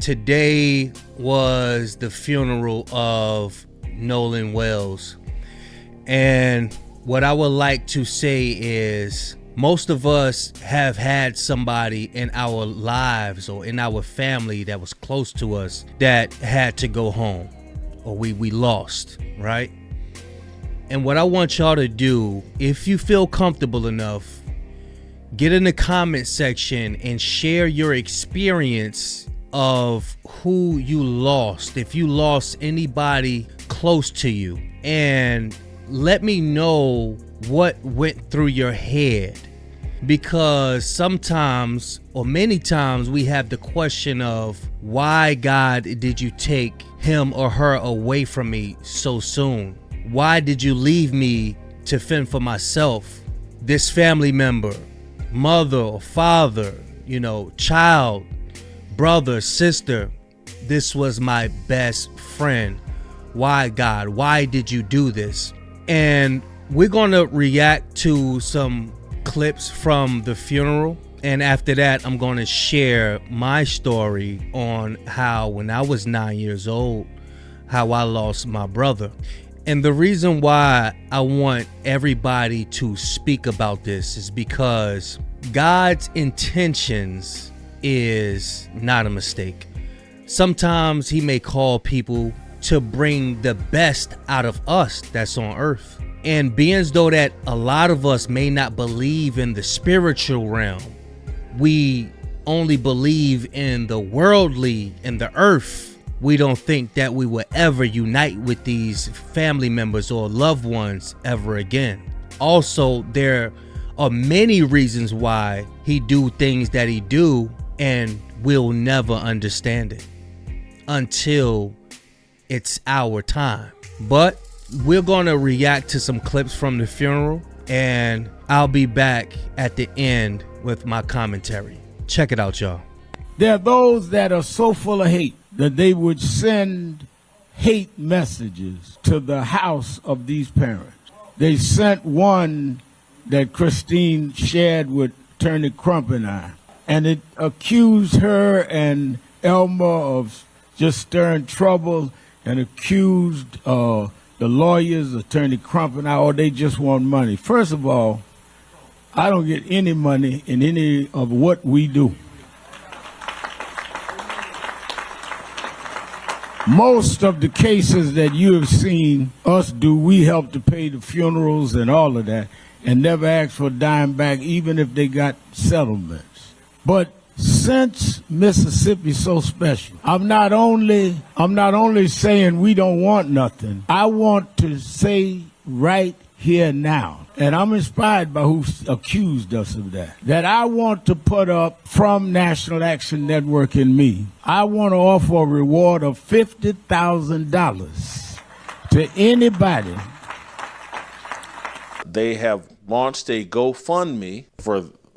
Today was the funeral of Nolan Wells. And what I would like to say is most of us have had somebody in our lives or in our family that was close to us that had to go home or we lost, right? And what I want y'all to do, if you feel comfortable enough, get in the comment section and share your experience of who you lost, if you lost anybody close to you, and let me know what went through your head. Because sometimes or many times we have the question of, why, God, did you take him or her away from me so soon? Why did you leave me to fend for myself? This family member, mother or father, child, brother, sister, this was my best friend. Why, God? Why did you do this? And we're going to react to some clips from the funeral, and after that I'm going to share my story on how when I was 9 years old, how I lost my brother. And the reason why I want everybody to speak about this is because God's intentions is not a mistake. Sometimes he may call people to bring the best out of us that's on earth. And being as though that a lot of us may not believe in the spiritual realm, we only believe in the worldly, in the earth. We don't think that we will ever unite with these family members or loved ones ever again. Also, there are many reasons why he do things that he do, and we'll never understand it until it's our time. But we're going to react to some clips from the funeral, and I'll be back at the end with my commentary. Check it out, y'all. There are those that are so full of hate that they would send hate messages to the house of these parents. They sent one that Christine shared with Attorney Crump and I, and it accused her and Elmer of just stirring trouble, and accused the lawyers, Attorney Crump and I, they just want money. First of all, I don't get any money in any of what we do. Most of the cases that you have seen us do, we help to pay the funerals and all of that, and never ask for a dime back, even if they got settlements. But since Mississippi's so special, I'm not only saying we don't want nothing. I want to say right here now, and I'm inspired by who accused us of that I want to put up from National Action Network and me. I want to offer a reward of $50,000 to anybody. They have launched a GoFundMe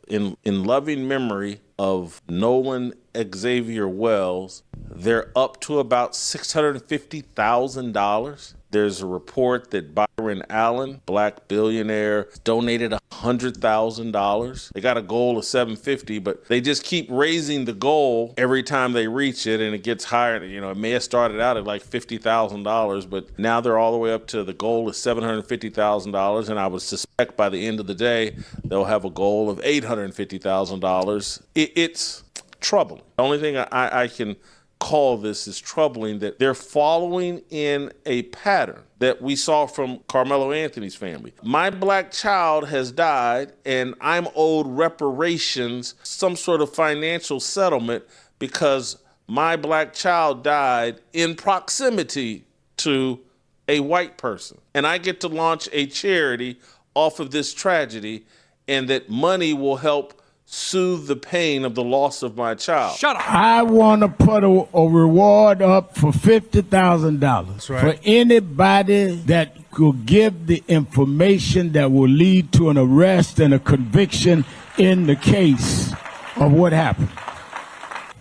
in loving memory of Nolan Xavier Wells. They're up to about $650,000. There's a report that Byron Allen, black billionaire, donated $100,000. They got a goal of $750,000, but they just keep raising the goal every time they reach it, and it gets higher. It may have started out at like $50,000, but now they're all the way up to the goal is $750,000, and I would suspect by the end of the day they'll have a goal of $850,000. It's troubling. The only thing I can call this is troubling, that they're following in a pattern that we saw from Carmelo Anthony's family. My black child has died, and I'm owed reparations, some sort of financial settlement, because my black child died in proximity to a white person. And I get to launch a charity off of this tragedy, and that money will help soothe the pain of the loss of my child. Shut up. I want to put a reward up for $50,000 for anybody that could give the information that will lead to an arrest and a conviction in the case of what happened.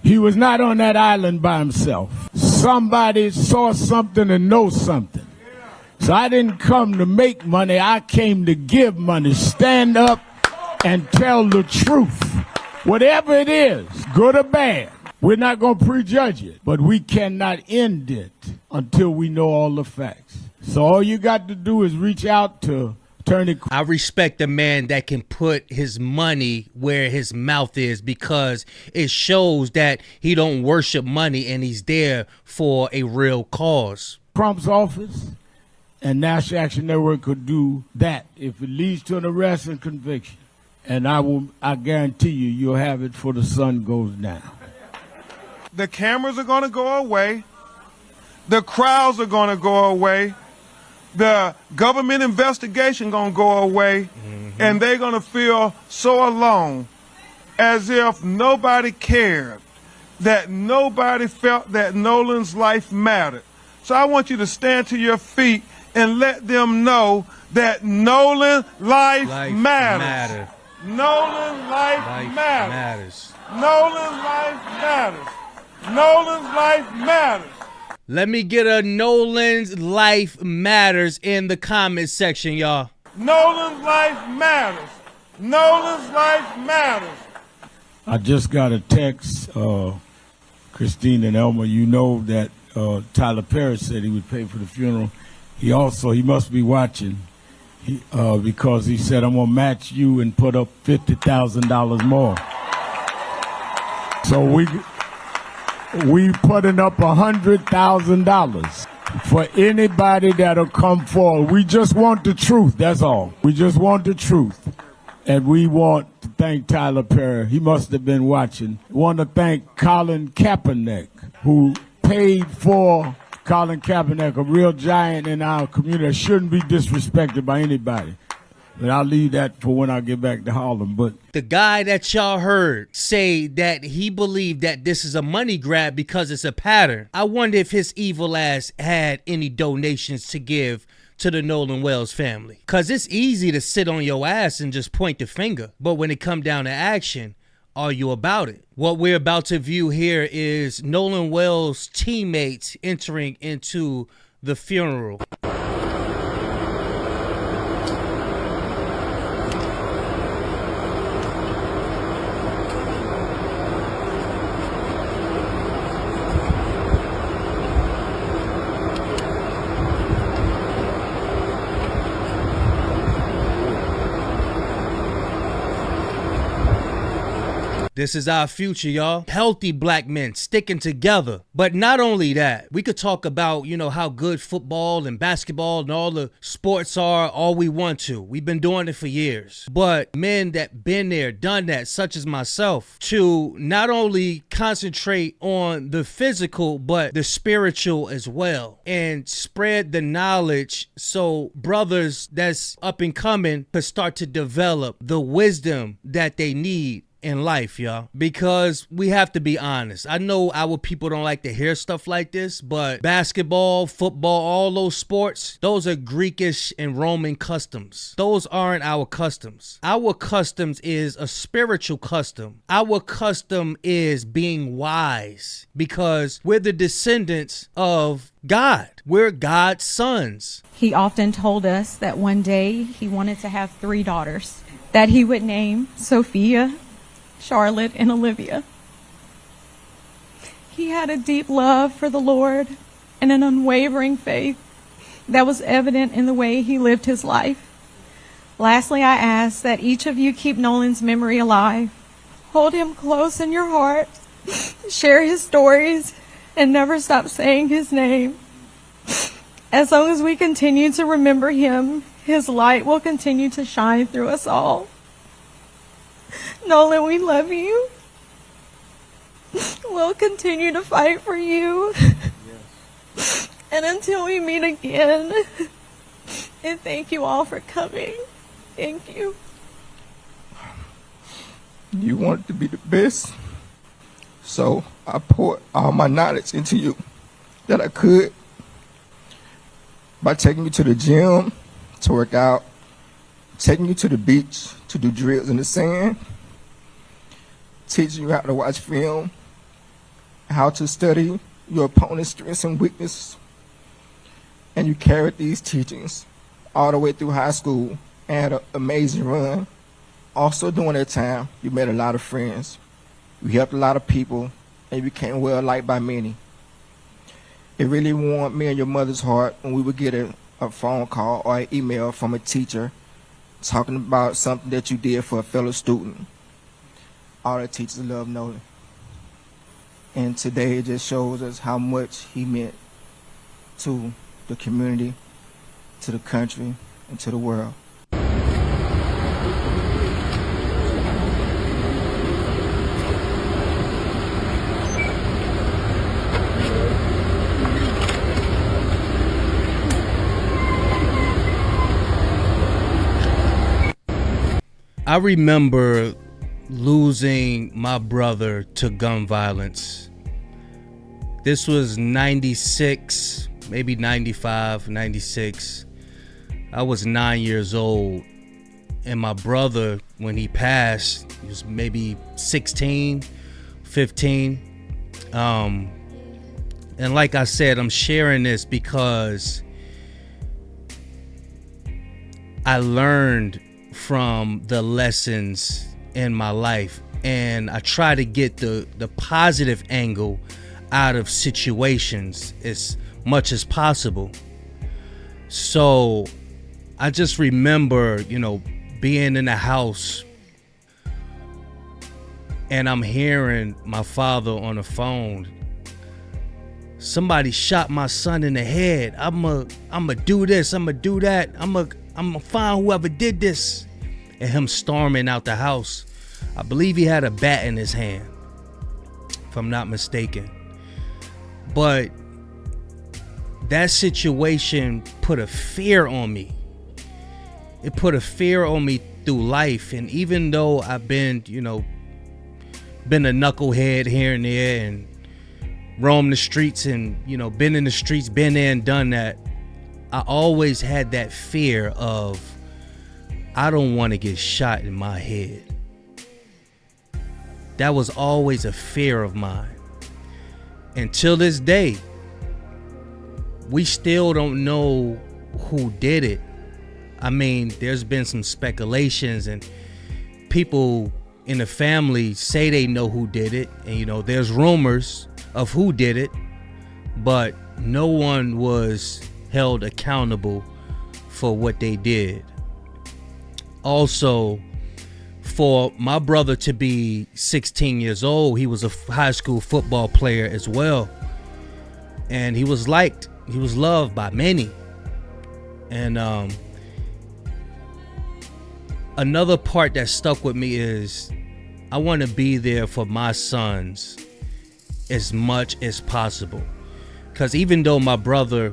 He was not on that island by himself. Somebody saw something and knows something. So I didn't come to make money. I came to give money. Stand up and tell the truth. Whatever it is, good or bad, We're not going to prejudge it, but we cannot end it until we know all the facts. So all you got to do is reach out to Attorney. I respect a man that can put his money where his mouth is, because it shows that he don't worship money and he's there for a real cause. Trump's office and National Action Network could do that if it leads to an arrest and conviction. And I guarantee you, you'll have it before the sun goes down. The cameras are going to go away. The crowds are going to go away. The government investigation going to go away. And they're going to feel so alone, as if nobody cared, that nobody felt that Nolan's life mattered. So I want you to stand to your feet and let them know that Nolan's life matters. Nolan's life matters. Nolan's life matters. Nolan's life matters. Let me get a Nolan's life matters in the comments section, y'all. Nolan's life matters. Nolan's life matters. I just got a text, Christine and Elmer, you know that Tyler Perry said he would pay for the funeral. He must be watching, because he said, I'm going to match you and put up $50,000 more. So we putting up $100,000 for anybody that'll come forward. We just want the truth, that's all. We just want the truth. And we want to thank Tyler Perry. He must have been watching. We want to thank Colin Kaepernick, who paid for Colin Kaepernick, a real giant in our community that shouldn't be disrespected by anybody. But I'll leave that for when I get back to Harlem. But the guy that y'all heard say that he believed that this is a money grab because it's a pattern, I wonder if his evil ass had any donations to give to the Nolan Wells family. Because it's easy to sit on your ass and just point the finger. But when it come down to action, are you about it? What we're about to view here is Nolan Wells' teammates entering into the funeral. This is our future, y'all. Healthy black men sticking together. But not only that, we could talk about, how good football and basketball and all the sports are all we want to. We've been doing it for years. But men that been there, done that, such as myself, to not only concentrate on the physical, but the spiritual as well. And spread the knowledge so brothers that's up and coming could start to develop the wisdom that they need in life, y'all, because we have to be honest. I know our people don't like to hear stuff like this, but basketball, football, all those sports, those are Greekish and Roman customs. Those aren't our customs. Our customs is a spiritual custom. Our custom is being wise, because we're the descendants of God. We're God's sons. He often told us that one day he wanted to have 3 daughters that he would name Sophia, Charlotte, and Olivia. He had a deep love for the Lord and an unwavering faith that was evident in the way he lived his life. Lastly, I ask that each of you keep Nolan's memory alive. Hold him close in your heart, share his stories, and never stop saying his name. As long as we continue to remember him, his light will continue to shine through us all. Nolan, we love you. We'll continue to fight for you. Yes. And until we meet again, and thank you all for coming. Thank you. You wanted to be the best, so I poured all my knowledge into you that I could by taking you to the gym to work out, taking you to the beach to do drills in the sand, teaching you how to watch film, how to study your opponent's strengths and weaknesses. And you carried these teachings all the way through high school and had an amazing run. Also during that time, you made a lot of friends. You helped a lot of people, and you became well liked by many. It really warmed me and your mother's heart when we would get a phone call or an email from a teacher talking about something that you did for a fellow student. All the teachers love Nolan. And today it just shows us how much he meant to the community, to the country, and to the world. I remember losing my brother to gun violence. This was 96, maybe 95, 96. I was 9 years old. And my brother, when he passed, he was maybe 16, 15. And like I said, I'm sharing this because I learned from the lessons in my life, and I try to get the positive angle out of situations as much as possible. So I just remember, being in the house and I'm hearing my father on the phone. Somebody shot my son in the head. I'ma do this, I'ma do that, I'ma find whoever did this. And him storming out the house. I believe he had a bat in his hand, if I'm not mistaken. But that situation put a fear on me. It put a fear on me through life. And even though I've been, been a knucklehead here and there and roamed the streets and, been in the streets, been there and done that, I always had that fear of, I don't want to get shot in my head. That was always a fear of mine. Until this day, we still don't know who did it. I mean, there's been some speculations and people in the family say they know who did it. And, there's rumors of who did it, but no one was held accountable for what they did. Also, for my brother to be 16 years old, he was a high school football player as well. And he was liked, he was loved by many. And another part that stuck with me is I want to be there for my sons as much as possible. Because even though my brother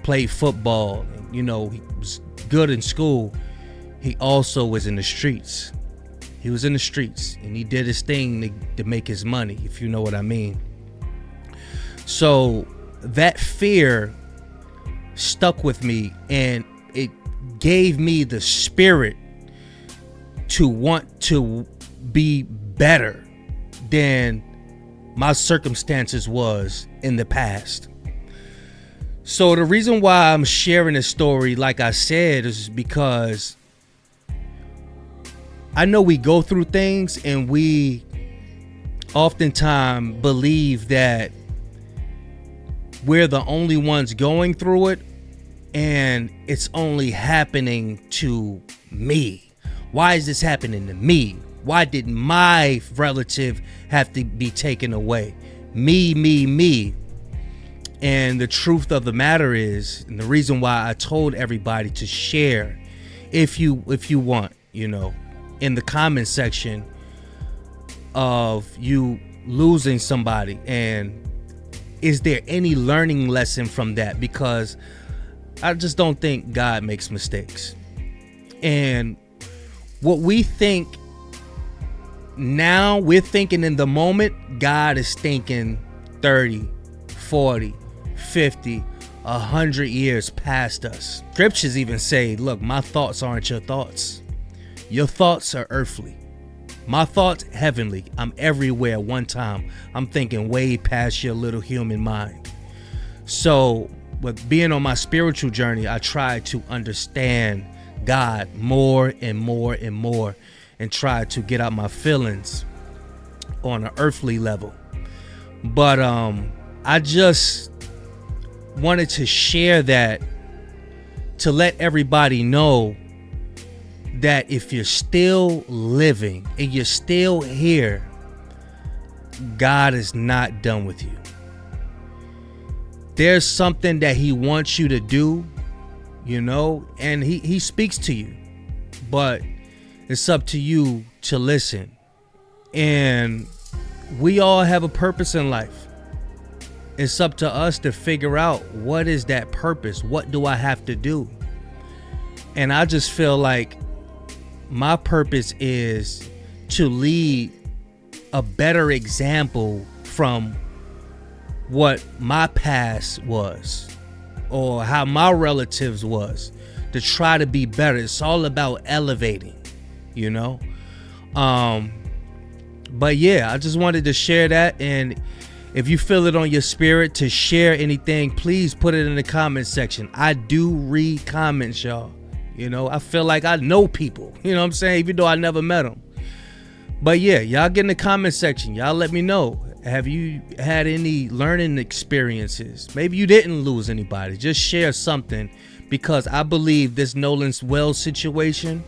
played football, he was good in school, he also was in the streets. He was in the streets and he did his thing to make his money, if you know what I mean. So that fear stuck with me, and it gave me the spirit to want to be better than my circumstances was in the past. So the reason why I'm sharing this story, like I said, is because I know we go through things and we oftentimes believe that we're the only ones going through it and it's only happening to me. Why is this happening to me? Why did my relative have to be taken away? Me. And the truth of the matter is, and the reason why I told everybody to share, if you want, in the comment section of you losing somebody, and is there any learning lesson from that? Because I just don't think God makes mistakes. And what we think now, we're thinking in the moment, God is thinking 30, 40, 50, 100 years past us. Scriptures even say, look, my thoughts aren't your thoughts. Your thoughts are earthly. My thoughts, heavenly. I'm everywhere at one time. I'm thinking way past your little human mind. So, with being on my spiritual journey, I try to understand God more and more and more, and try to get out my feelings on an earthly level. But I just wanted to share that to let everybody know that if you're still living and you're still here, God is not done with you. There's something that he wants you to do, you know, and he speaks to you, but it's up to you to listen. And we all have a purpose in life. It's up to us to figure out, what is that purpose? What do I have to do? And I just feel like my purpose is to lead a better example from what my past was or how my relatives was, to try to be better. It's all about elevating, you know. But yeah, I just wanted to share that. And if you feel it on your spirit to share anything, please put it in the comment section. I do read comments, y'all. You know, I feel like I know people, you know what I'm saying, even though I never met them. But yeah, y'all get in the comment section. Y'all let me know. Have you had any learning experiences? Maybe you didn't lose anybody. Just share something, because I believe this Nolan's Wells situation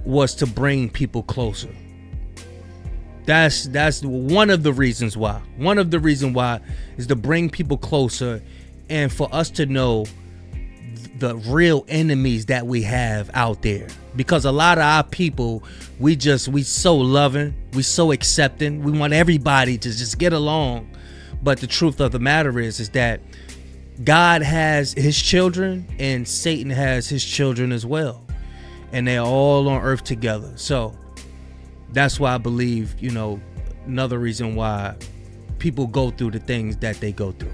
was to bring people closer. That's one of the reasons why. One of the reasons why is to bring people closer, and for us to know the real enemies that we have out there. Because a lot of our people, we so loving, we so accepting, we want everybody to just get along. But the truth of the matter is that God has his children and Satan has his children as well, and they're all on earth together. So that's why I believe, you know, another reason why people go through the things that they go through.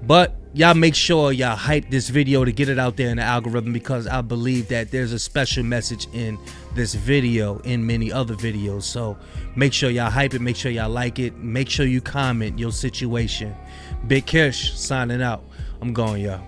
But y'all make sure y'all hype this video to get it out there in the algorithm, because I believe that there's a special message in this video, in many other videos. So make sure y'all hype it, make sure y'all like it, make sure you comment your situation. Big Kish signing out. I'm going, y'all.